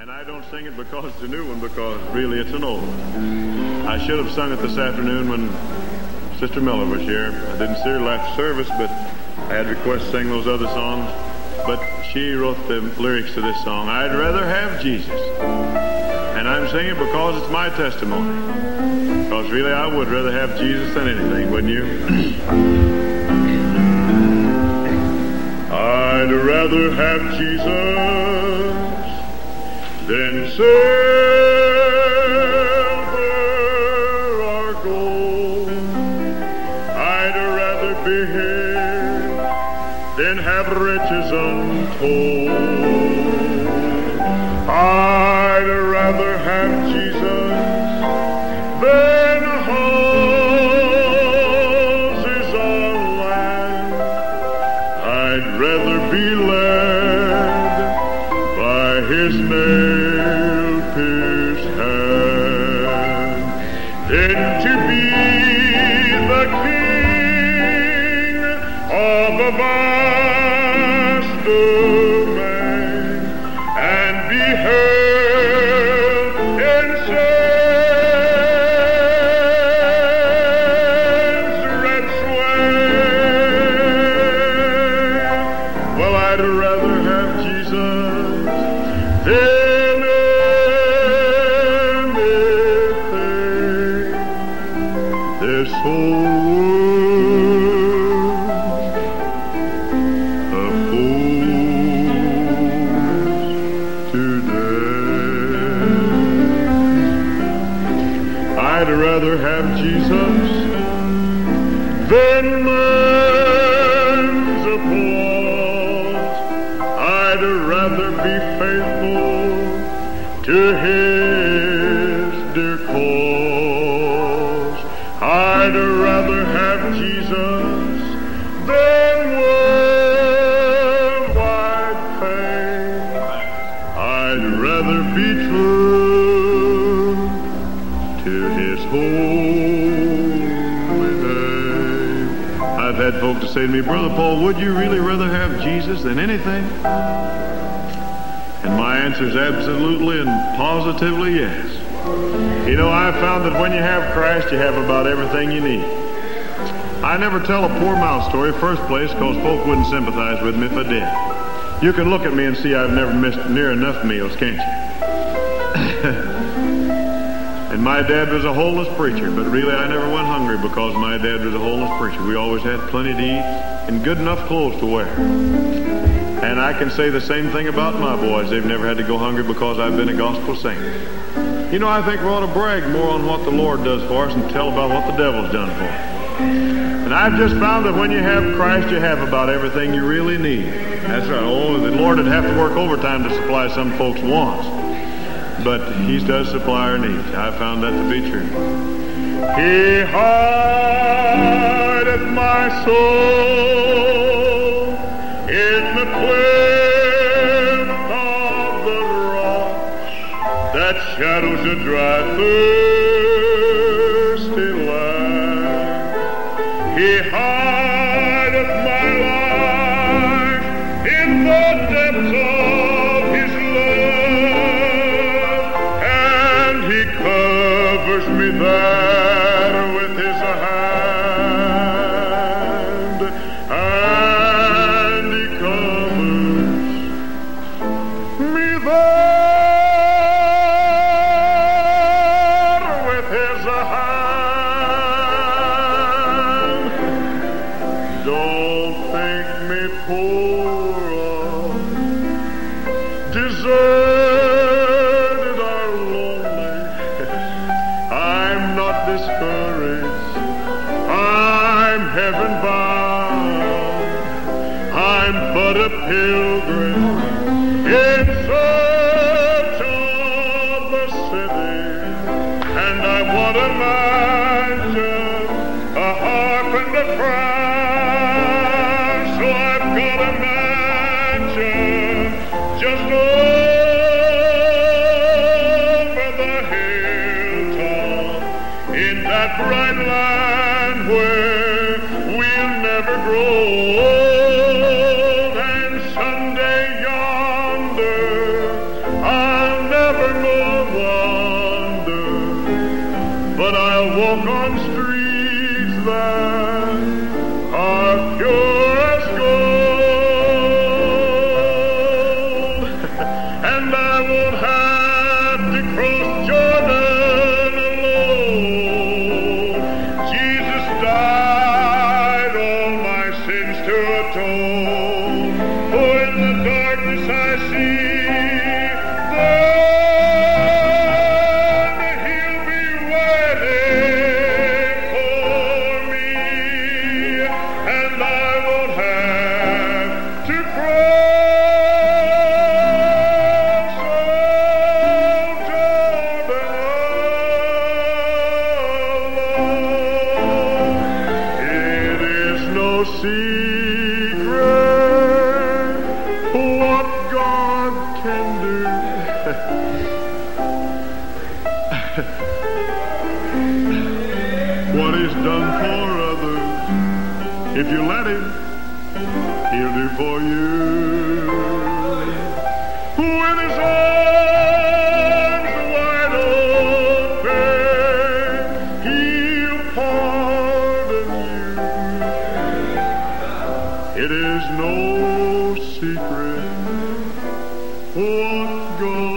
And I don't sing it because it's a new one, because really it's an old one. I should have sung it this afternoon when Sister Miller was here. I didn't see her last service, but I had requests to sing those other songs. But she wrote the lyrics to this song, I'd rather have Jesus. And I'm singing because it's my testimony. Because really I would rather have Jesus than anything, wouldn't you? I'd rather have Jesus than silver or gold. I'd rather be here than have riches untold. I'd rather have Jesus than houses on land. I'd rather be led by His nail-pierced hand than to be the king of a vast domain and be held in sin's red sway. Well, I'd rather have Jesus than anything. This whole I'd rather have Jesus than man's applause. I'd rather be faithful to His dear cause. I'd rather have Jesus than worldwide fame. I'd rather be true to His holy name. I've had folk to say to me, Brother Paul, would you really rather have Jesus than anything? And my answer is absolutely and positively yes. You know, I've found that when you have Christ, you have about everything you need. I never tell a poor mouth story, first place, because folk wouldn't sympathize with me if I did. You can look at me and see I've never missed near enough meals, can't you? And my dad was a holiness preacher, but really I never went hungry because my dad was a holiness preacher. We always had plenty to eat and good enough clothes to wear. And I can say the same thing about my boys. They've never had to go hungry because I've been a gospel singer. You know, I think we ought to brag more on what the Lord does for us and tell about what the devil's done for us. And I've just found that when you have Christ, you have about everything you really need. That's right. Oh, the Lord would have to work overtime to supply some folks' wants. But He does supply our needs. I found that to be true. He hideth my soul in the cleft of the rocks that shadows a dry, thirsty land. He hideth my life in the depths of His love, and He covers me there with His hand, and He covers me there with His hand. Don't think me poor or deserted or lonely. I'm not discouraged. I'm heaven bound. I'm but a pilgrim in search of the city, and I want a mansion, a harp and a crown. So I've got a mansion just over the hilltop in that bright land where we'll never grow old, and someday yonder I'll never and I won't have to cross Jordan alone. Jesus died all my sins to atone. Oh, in the darkness I see, then he'll be waiting for me, and I won't have to cross Jordan alone. It is no secret what God can do. What He's done for others, if you let Him, He'll do for you. With His arms wide open, He'll pardon you. It is no secret what God